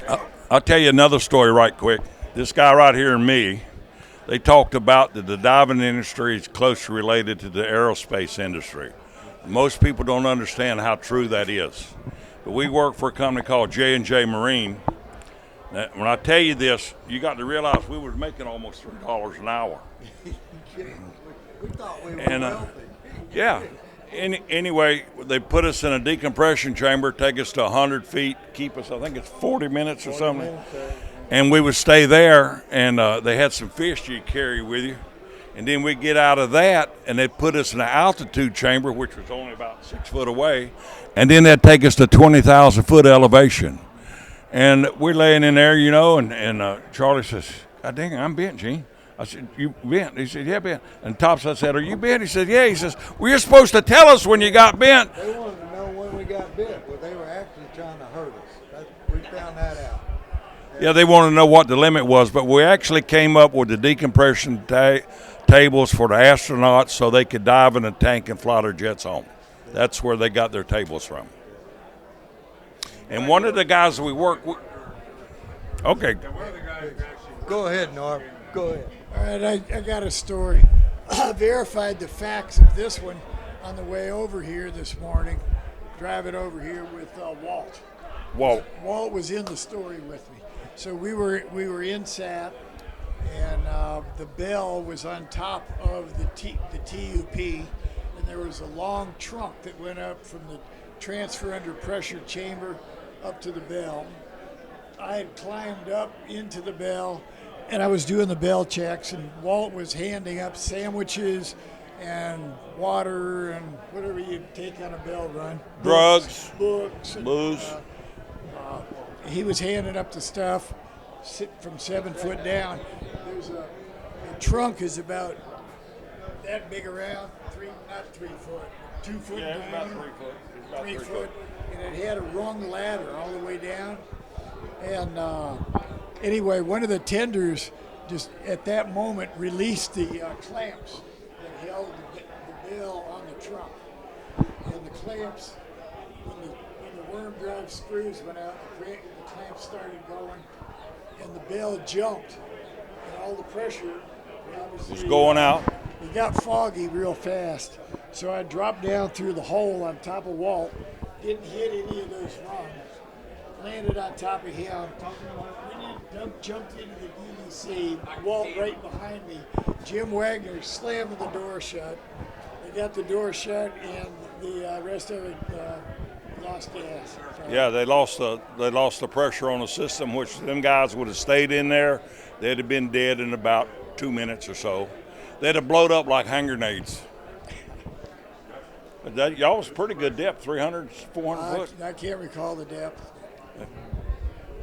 I'll tell you another story right quick. This guy right here and me, they talked about that the diving industry is closely related to the aerospace industry. Most people don't understand how true that is. But we work for a company called J&J Marine. Now, when I tell you this, you got to realize we were making almost $3 an hour. We thought we were And wealthy. yeah. Anyway, they put us in a decompression chamber, take us to 100 feet, keep us, I think it's 40 minutes or something. And we would stay there, and they had some fish you carry with you. And then we'd get out of that, and they'd put us in an altitude chamber, which was only about 6 foot away. And then they'd take us to 20,000 foot elevation. And we're laying in there, and Charlie says, God dang it, I'm bent, Gene. I said, you bent? He said, yeah, bent. And Tops, I said, are you bent? He said, yeah. He says, well, you're supposed to tell us when you got bent. They wanted to know when we got bit. Well, they were actually trying to hurt us. We found that out. Yeah, they wanted to know what the limit was, but we actually came up with the decompression tables for the astronauts so they could dive in a tank and fly their jets home. That's where they got their tables from. And one of the guys we work with, okay. Go ahead, Norb. Go ahead. All right, I got a story. I verified the facts of this one on the way over here this morning, driving over here with Walt. Whoa. Walt was in the story with me. So we were in SAT, and the bell was on top of the TUP, and there was a long trunk that went up from the transfer under pressure chamber up to the bell. I had climbed up into the bell, and I was doing the bell checks, and Walt was handing up sandwiches and water and whatever you take on a bell run. Drugs. Books. Booze. He was handing up the stuff from 7 foot down. The trunk is about that big around, not 3 foot, 2 foot Yeah, down. it's about 3 foot. It's about 3 3 foot, and it had a rung ladder all the way down. And anyway, one of the tenders just at that moment released the clamps that held the bell on the trunk. And the clamps, when the worm drive screws went out, the clamps started going, and the bell jumped, and all the pressure obviously Was going out. It got foggy real fast, so I dropped down through the hole on top of Walt. Didn't hit any of those rungs. Landed on top of him. Jumped into the DDC. Walt right behind me. Jim Wagner slammed the door shut. They got the door shut, and the rest of it lost gas. So, Yeah, they lost the pressure on the system, which them guys would have stayed in there. They'd have been dead in about 2 minutes or so. They'd have blowed up like hand grenades. But y'all was pretty good depth, 300, 400 foot. I can't recall the depth.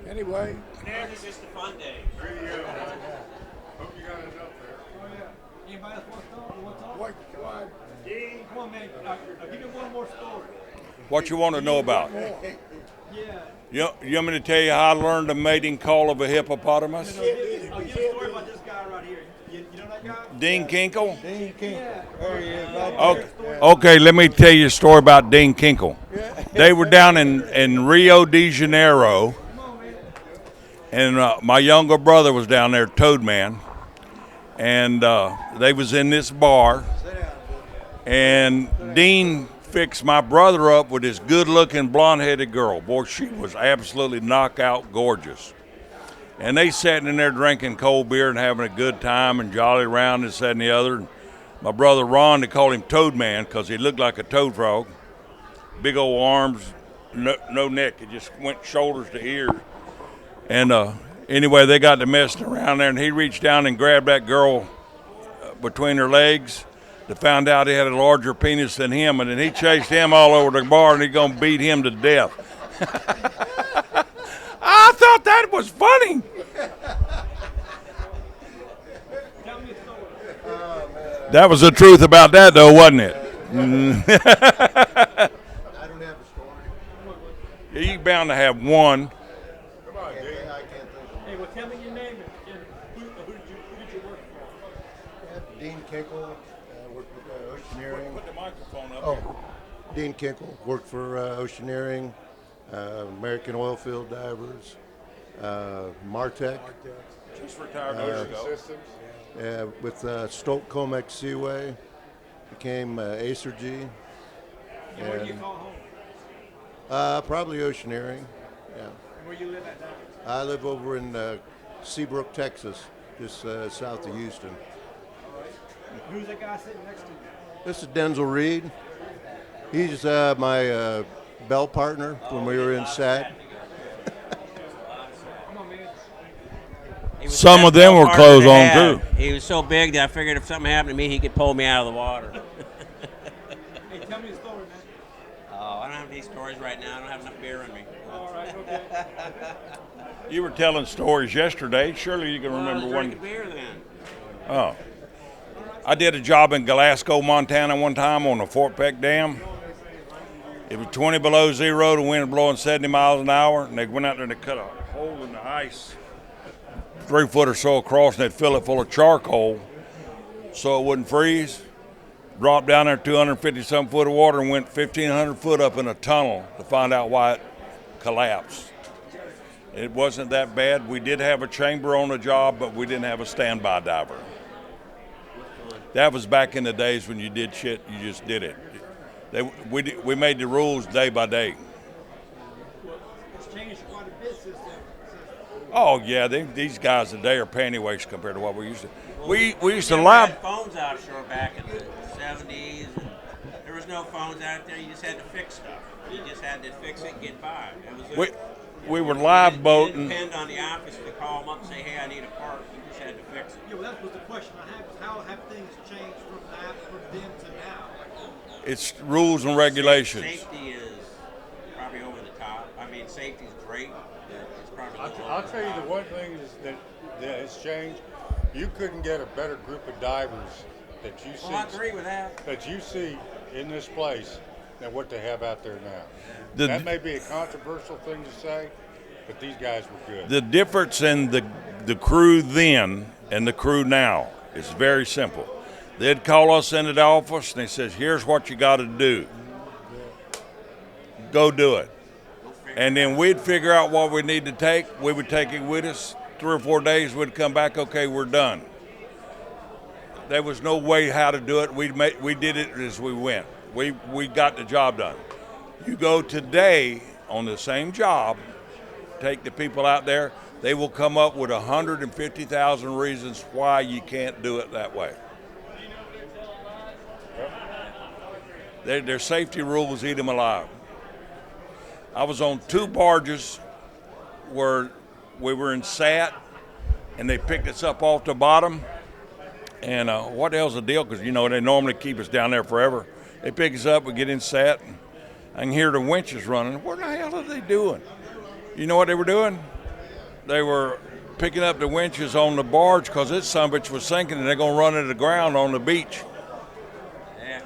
Anyway. Next is just a fun day. Hope you got enough there. Oh, yeah. Anybody else want to talk? You want to talk? What, come on. Dean, come on, man. I'll give you one more story. What you want to know about? Yeah. You want me to tell you how I learned the mating call of a hippopotamus? I'll give you a story about this guy right here. You know that guy? Dean Kinkle? Dean King. Yeah. There he is. Right Okay. there. Okay, let me tell you a story about Dean Kinkle. They were down in Rio de Janeiro, and my younger brother was down there, Toadman, and they was in this bar, and Dean fixed my brother up with this good-looking blonde-headed girl. Boy, she was absolutely knockout gorgeous. And they sat in there drinking cold beer and having a good time and jolly around and this, that, and the other. And my brother Ron, they called him Toad Man because he looked like a toad frog. Big old arms, no neck. It just went shoulders to ears. And anyway, they got to messing around there, and he reached down and grabbed that girl between her legs. They found out he had a larger penis than him, and then he chased him all over the bar, and he's going to beat him to death. I thought that was funny. That was the truth about that, though, wasn't it? I don't have a story. You're bound to have one. Come on, Dave. I can't think of Hey, well, tell me your name and who did you work for? it. Dean Kinkle, worked with Oceaneering. Put the microphone up. Oh, Dean Kinkle worked for Oceaneering, American Oilfield Divers, Martech, Just retired years ago. Systems. with Stoke Comex Seaway, became Acergy, And where do you and call home? probably Oceaneering. Yeah. And where you live at now? I live over in Seabrook, Texas, just south of Houston. All right. Who's that guy sitting next to you? This is Denzel Reed. He's my bell partner when we were in SAT. Come on, man. He was Some the of them best were partner clothes to on, have. too. He was so big that I figured if something happened to me, he could pull me out of the water. Hey, tell me a story, man. Oh, I don't have any stories right now. I don't have enough beer in me. All right, okay. You were telling stories yesterday. Surely you can Well, I was remember one. drinking beer then. Oh. I did a job in Glasgow, Montana one time on the Fort Peck Dam. It was 20 below zero, the wind blowing 70 miles an hour, and they went out there and they cut a hole in the ice 3 foot or so across, and they'd fill it full of charcoal so it wouldn't freeze. Dropped down there 250-some foot of water and went 1,500 foot up in a tunnel to find out why it collapsed. It wasn't that bad. We did have a chamber on the job, but we didn't have a standby diver. That was back in the days when you did shit, you just did it. We made the rules day by day. It's changed quite a bit since then. Oh yeah, these guys today are panty wastes compared to what we used to. We used to Never live. had phones offshore back in the 70s. And there was no phones out there. You just had to fix stuff. You just had to fix it and get by. That was it. We were live You boating. didn't depend on the office to call them up and say, hey, I need a part. You just had to fix it. Yeah, well, that was the question I had, was how have things changed from then to now? It's rules and regulations. Safety is probably over the top. I mean, safety's great. But it's probably a little I'll over tell you top. the one thing is that has changed. You couldn't get a better group of divers that you Well, I agree with that. see in this place than what they have out there now. The- That may be a controversial thing to say, but these guys were good. The difference in the crew then and the crew now is very simple. They'd call us into the office and they says, here's what you got to do. Go do it. And then we'd figure out what we need to take. We would take it with us. 3 or 4 days, we'd come back, okay, we're done. There was no way how to do it. We did it as we went. We got the job done. You go today on the same job, take the people out there, they will come up with 150,000 reasons why you can't do it that way. Their safety rules eat them alive. I was on 2 barges where we were in SAT, and they picked us up off the bottom. And what the hell's the deal? Because, they normally keep us down there forever. They pick us up, we get in SAT, and I can hear the winches running. What the hell are they doing? You know what they were doing? They were picking up the winches on the barge because this sumbitch was sinking, and they're going to run it to the ground on the beach. Yeah.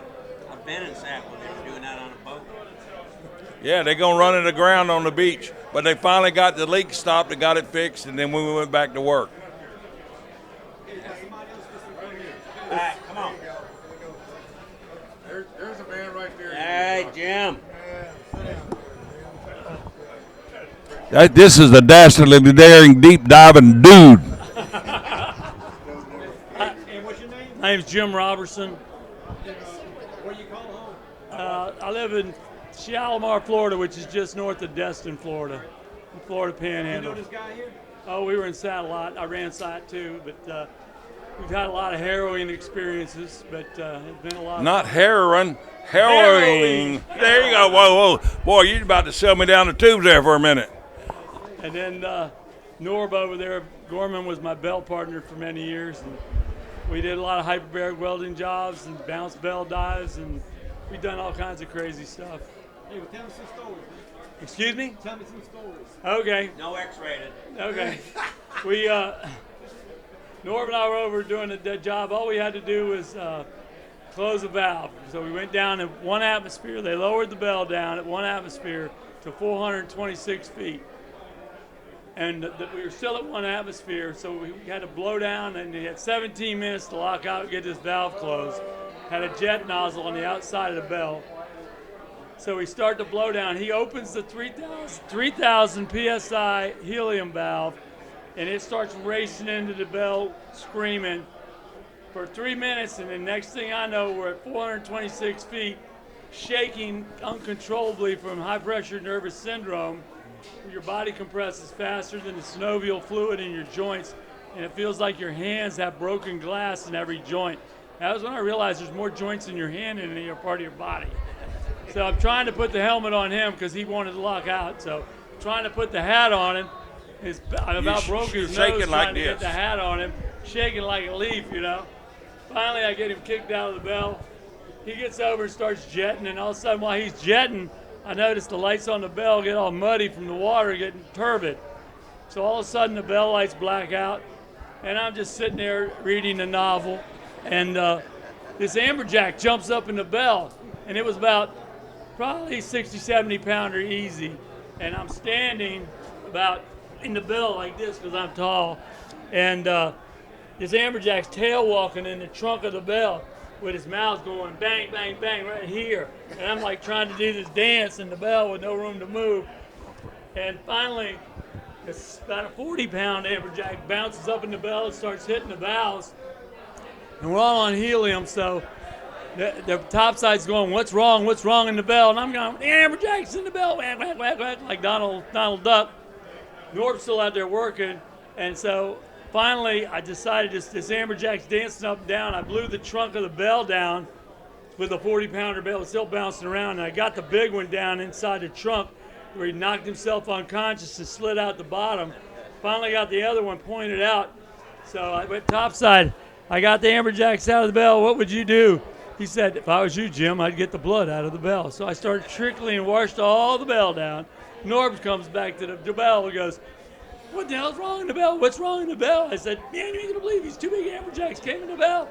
I've been in SAP when they were doing that on a boat. Yeah, they're going to run it to the ground on the beach. But they finally got the leak stopped and got it fixed, and then we went back to work. All right, come on. There's a man right there. All right, Jim. This is the dastardly daring deep diving dude. And what's your name? My name's Jim Robertson. Where you call home? I live in Shalimar, Florida, which is just north of Destin, Florida, the Florida You know Panhandle. this guy here? Oh, we were in SAT a lot. I ran SAT too, but we've had a lot of harrowing experiences, but it's been a lot. Not heroin, harrowing. There you go. Whoa, whoa. Boy, you're about to sell me down the tubes there for a minute. And then Norb over there, Gorman was my bell partner for many years, and we did a lot of hyperbaric welding jobs and bounce bell dives, and we've done all kinds of crazy stuff. Hey, well, tell me some stories, man. Excuse me? Tell me some stories. Okay. No X-rated. Okay. We, Norb and I were over doing a job. All we had to do was close a valve. So we went down in 1 atmosphere. They lowered the bell down at 1 atmosphere to 426 feet. And we were still at 1 atmosphere, so we had to blow down, and we had 17 minutes to lock out and get this valve closed. Had a jet nozzle on the outside of the bell. So we start the blowdown. He opens the 3,000 psi helium valve, and it starts racing into the bell, screaming for 3 minutes. And the next thing I know, we're at 426 feet, shaking uncontrollably from high pressure nervous syndrome. Your body compresses faster than the synovial fluid in your joints, and it feels like your hands have broken glass in every joint. That was when I realized there's more joints in your hand than in any part of your body. So I'm trying to put the helmet on him because he wanted to lock out. So I'm trying to put the hat on him. I'm about broke his nose trying to get the hat on him, shaking like a leaf, you know. Finally, I get him kicked out of the bell. He gets over and starts jetting, and all of a sudden while he's jetting, I notice the lights on the bell get all muddy from the water getting turbid. So all of a sudden the bell lights black out, and I'm just sitting there reading a novel, and this amberjack jumps up in the bell, and it was about probably 60, 70 pounder easy, and I'm standing about in the bell like this because I'm tall, and this amberjack's tail walking in the trunk of the bell with his mouth going bang, bang, bang right here. And I'm like trying to do this dance in the bell with no room to move. And finally, this about a 40-pound amberjack bounces up in the bell and starts hitting the valves. And we're all on helium, so the top side's going, what's wrong in the bell? And I'm going, the amberjack's in the bell, whack, whack, whack, whack, like Donald Duck. Norb's still out there working, and so finally, I decided this amberjack's dancing up and down. I blew the trunk of the bell down with a 40-pounder bell. It's still bouncing around, and I got the big one down inside the trunk where he knocked himself unconscious and slid out the bottom. Finally got the other one pointed out. So I went topside. I got the amberjacks out of the bell. What would you do? He said, if I was you, Jim, I'd get the blood out of the bell. So I started trickling and washed all the bell down. Norb comes back to the bell and goes, what the hell's wrong in the bell? What's wrong in the bell? I said, man, you ain't gonna believe these two big amberjacks came in the bell.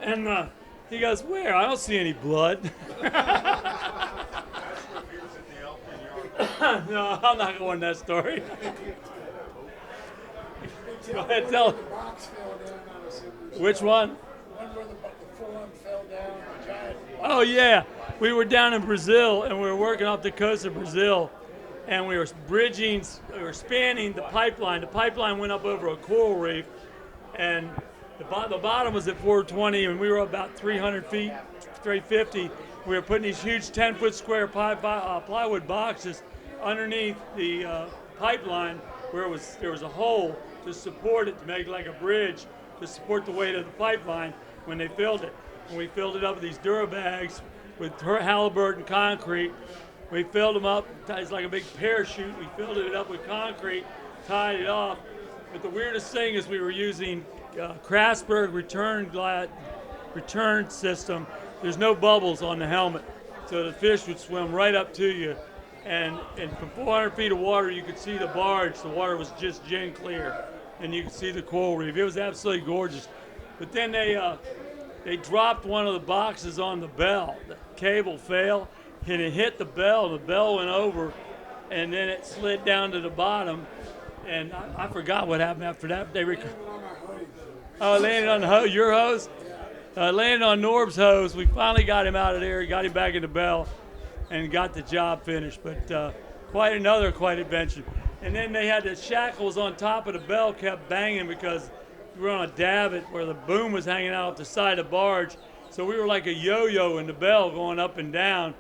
And he goes, where? I don't see any blood. No, I'm not going that story. Go ahead, tell. Which one? One where the form fell down, the giant. Oh, yeah. We were down in Brazil, and we were working off the coast of Brazil. And we were spanning the pipeline. The pipeline went up over a coral reef, and the bottom was at 420, and we were about 300 feet, 350. We were putting these huge 10-foot square plywood boxes underneath the pipeline where there was a hole to support it, to make like a bridge to support the weight of the pipeline when they filled it. And we filled it up with these Durabags with Halliburton concrete. We filled them up, it's like a big parachute. We filled it up with concrete, tied it off. But the weirdest thing is we were using Craftsberg return system. There's no bubbles on the helmet, so the fish would swim right up to you. And from 400 feet of water, you could see the barge. The water was just gin clear, and you could see the coral reef. It was absolutely gorgeous. But then they dropped one of the boxes on the bell. The cable failed. And it hit the bell went over, and then it slid down to the bottom, and I forgot what happened after that. They landed on the hose, your hose? Landed on Norb's hose. We finally got him out of there, got him back in the bell, and got the job finished. But quite adventure. And then they had the shackles on top of the bell kept banging because we were on a davit where the boom was hanging out the side of the barge. So we were like a yo-yo in the bell going up and down.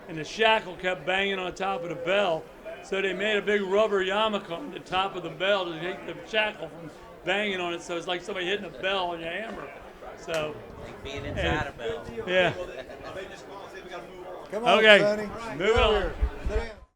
And the shackle kept banging on top of the bell. So they made a big rubber yarmulke on the top of the bell to keep the shackle from banging on it. So it's like somebody hitting a bell on your hammer. So, like being inside a bell. Yeah. Come on, Okay, Sonny. moving on. Sit down.